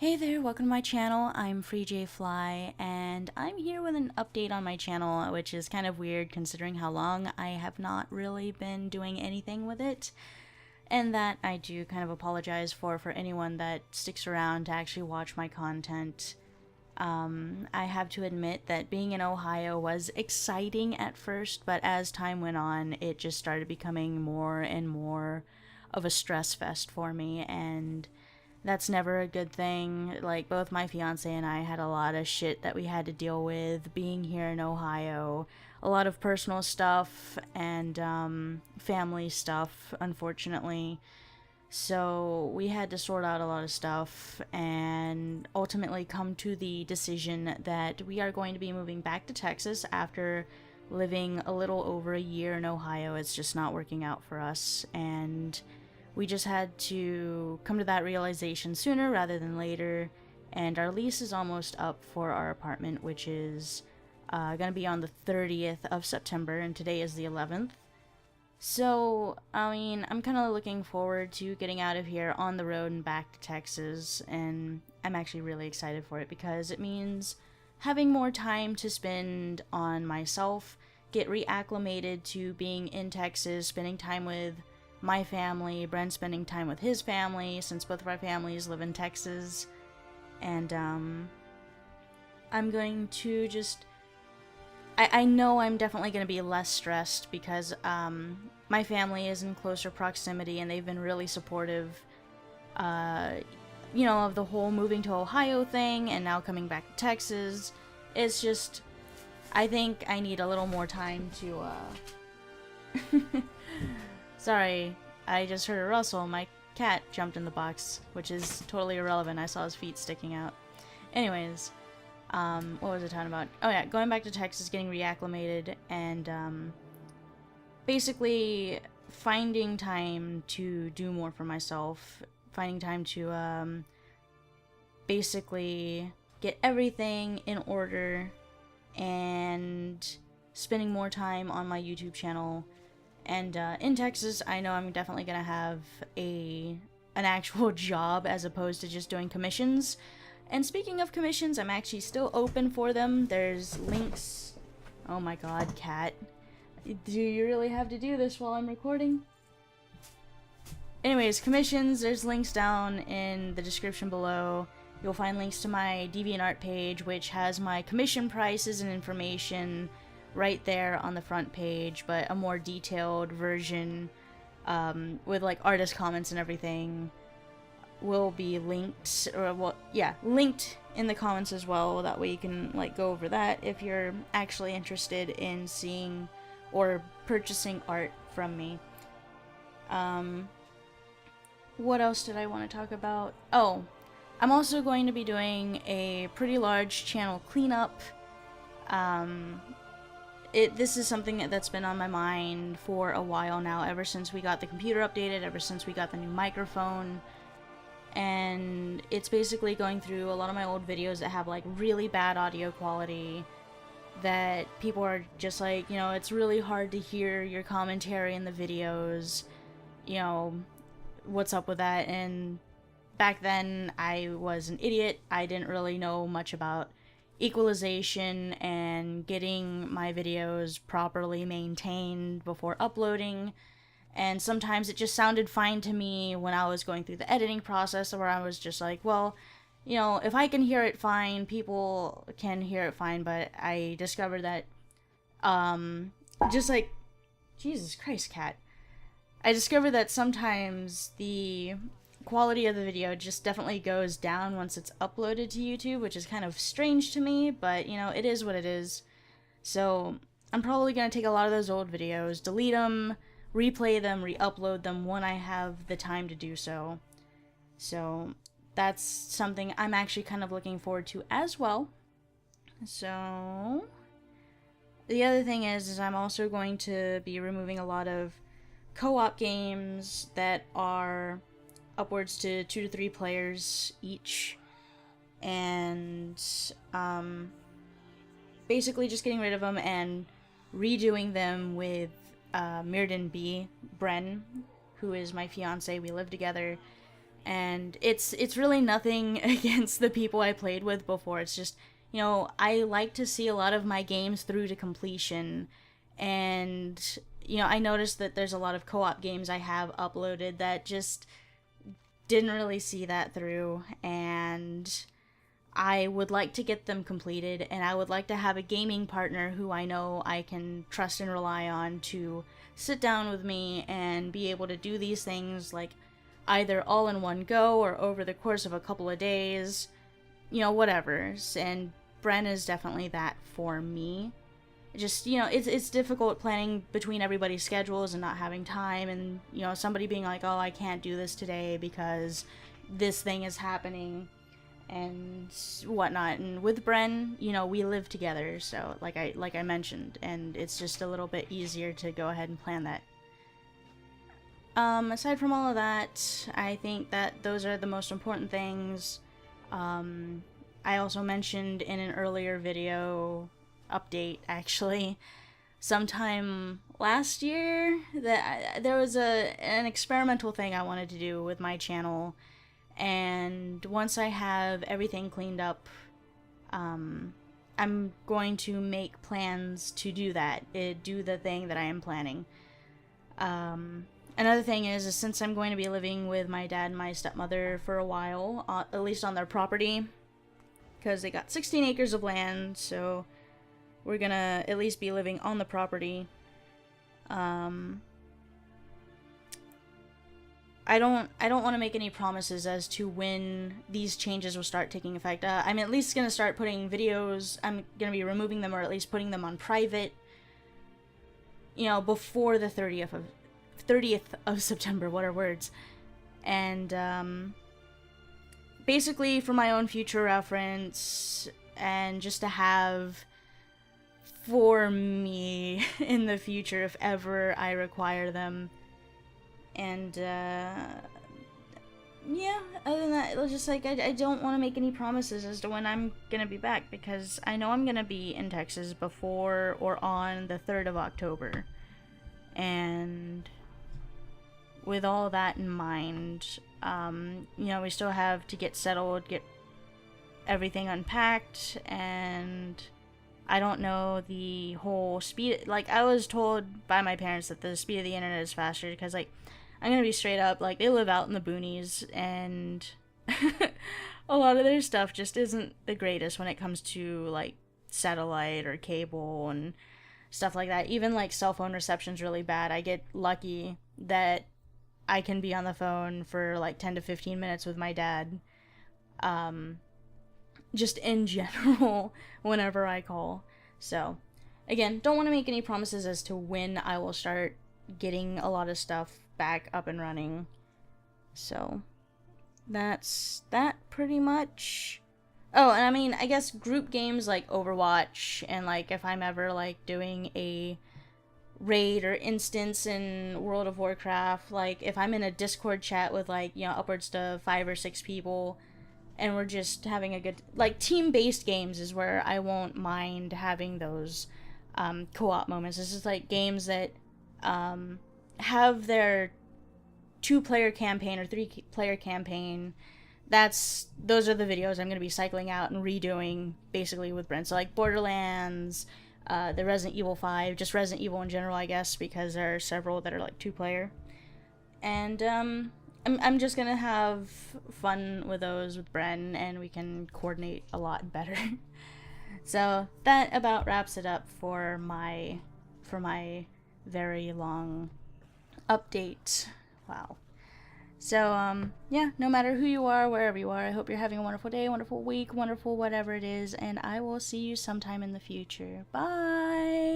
Hey there, welcome to my channel. I'm FreeJayFly, and I'm here with an update on my channel, which is kind of weird considering how long I have not really been doing anything with it. And that I do kind of apologize for anyone that sticks around to actually watch my content. I have to admit that being in Ohio was exciting at first, but as time went on, it just started becoming more and more of a stress fest for me, and that's never a good thing. Like, both my fiance and I had a lot of shit that we had to deal with being here in Ohio. A lot of personal stuff and family stuff, unfortunately. So we had to sort out a lot of stuff and ultimately come to the decision that we are going to be moving back to Texas after living a little over a year in Ohio. It's just not working out for us, and we just had to come to that realization sooner rather than later, and our lease is almost up for our apartment, which is going to be on the 30th of September, and today is the 11th. So, I mean, I'm kind of looking forward to getting out of here on the road and back to Texas, and I'm actually really excited for it because it means having more time to spend on myself, get reacclimated to being in Texas, spending time with my family, Brent spending time with his family, since both of our families live in Texas, and I'm going to just, I know I'm definitely going to be less stressed because my family is in closer proximity and they've been really supportive, of the whole moving to Ohio thing and now coming back to Texas. It's just, I think I need a little more time to, Sorry, I just heard a rustle. My cat jumped in the box, which is totally irrelevant. I saw his feet sticking out. Anyways, what was I talking about? Oh yeah, going back to Texas, getting reacclimated, and basically finding time to do more for myself. Finding time to basically get everything in order, and spending more time on my YouTube channel. And in Texas, I know I'm definitely gonna have an actual job as opposed to just doing commissions. And speaking of commissions, I'm actually still open for them. There's links. Oh my god, cat. Do you really have to do this while I'm recording? Anyways, commissions, there's links down in the description below. You'll find links to my DeviantArt page, which has my commission prices and information right there on the front page, but a more detailed version with like artist comments and everything will be linked, or linked in the comments as well. That way you can like go over that if you're actually interested in seeing or purchasing art from me. What else did I want to talk about? Oh, I'm also going to be doing a pretty large channel cleanup. This is something that's been on my mind for a while now, ever since we got the computer updated, ever since we got the new microphone. And it's basically going through a lot of my old videos that have like really bad audio quality, that people are just like, it's really hard to hear your commentary in the videos, what's up with that. And back then I was an idiot. I didn't really know much about equalization and getting my videos properly maintained before uploading, and sometimes it just sounded fine to me when I was going through the editing process, where I was just like, well, if I can hear it fine, people can hear it fine. But I discovered that just like, Jesus Christ, cat, I discovered that sometimes the quality of the video just definitely goes down once it's uploaded to YouTube, which is kind of strange to me, but it is what it is. So I'm probably going to take a lot of those old videos, delete them, replay them, re-upload them when I have the time to do so. So that's something I'm actually kind of looking forward to as well. So the other thing is I'm also going to be removing a lot of co-op games that are upwards to 2 to 3 players each, and basically just getting rid of them and redoing them with Mirden B, Bren, who is my fiance. We live together, And it's really nothing against the people I played with before. It's just, you know, I like to see a lot of my games through to completion. And, you know, I noticed that there's a lot of co-op games I have uploaded that just didn't really see that through. And I would like to get them completed, and I would like to have a gaming partner who I know I can trust and rely on to sit down with me and be able to do these things, like, either all in one go or over the course of a couple of days, you know, whatever. And Bren is definitely that for me. Just, you know, it's difficult planning between everybody's schedules and not having time, and, you know, somebody being like, oh, I can't do this today because this thing is happening and whatnot. And with Bren, you know, we live together, so like I mentioned, and it's just a little bit easier to go ahead and plan that. Aside from all of that, I think that those are the most important things. I also mentioned in an earlier video update, actually, sometime last year, that there was an experimental thing I wanted to do with my channel. And once I have everything cleaned up, I'm going to make plans to do that, do the thing that I am planning. Another thing is since I'm going to be living with my dad and my stepmother for a while, at least on their property, because they got 16 acres of land, so we're gonna at least be living on the property. I don't want to make any promises as to when these changes will start taking effect. I'm at least going to start putting videos, I'm going to be removing them or at least putting them on private, you know, before the 30th of September, what are words? And, basically for my own future reference, and just to have for me in the future if ever I require them. And, yeah, other than that, it's just like, I don't want to make any promises as to when I'm gonna be back, because I know I'm gonna be in Texas before or on the 3rd of October. And with all that in mind, you know, we still have to get settled, get everything unpacked, and I don't know the whole speed. Like, I was told by my parents that the speed of the internet is faster, because, like, I'm gonna be straight up, like, they live out in the boonies, and a lot of their stuff just isn't the greatest when it comes to, like, satellite or cable and stuff like that. Even, like, cell phone reception's really bad. I get lucky that I can be on the phone for, like, 10 to 15 minutes with my dad. Just in general, whenever I call. So, again, don't want to make any promises as to when I will start getting a lot of stuff back up and running. So, that's that pretty much. Oh, and I mean, I guess group games like Overwatch, and, like, if I'm ever, like, doing a raid or instance in World of Warcraft, like, if I'm in a Discord chat with, like, you know, upwards to 5 or 6 people, and we're just having a good, like, team-based games is where I won't mind having those co-op moments. This is, like, games that have their 2-player campaign or 3-player campaign. Those are the videos I'm going to be cycling out and redoing, basically, with Brent. So, like, Borderlands, the Resident Evil 5, just Resident Evil in general, I guess, because there are several that are, like, 2-player. And, I'm just gonna have fun with those with Bren, and we can coordinate a lot better. So that about wraps it up for my very long update. Wow. So yeah, no matter who you are, wherever you are, I hope you're having a wonderful day, wonderful week, wonderful whatever it is, and I will see you sometime in the future. Bye.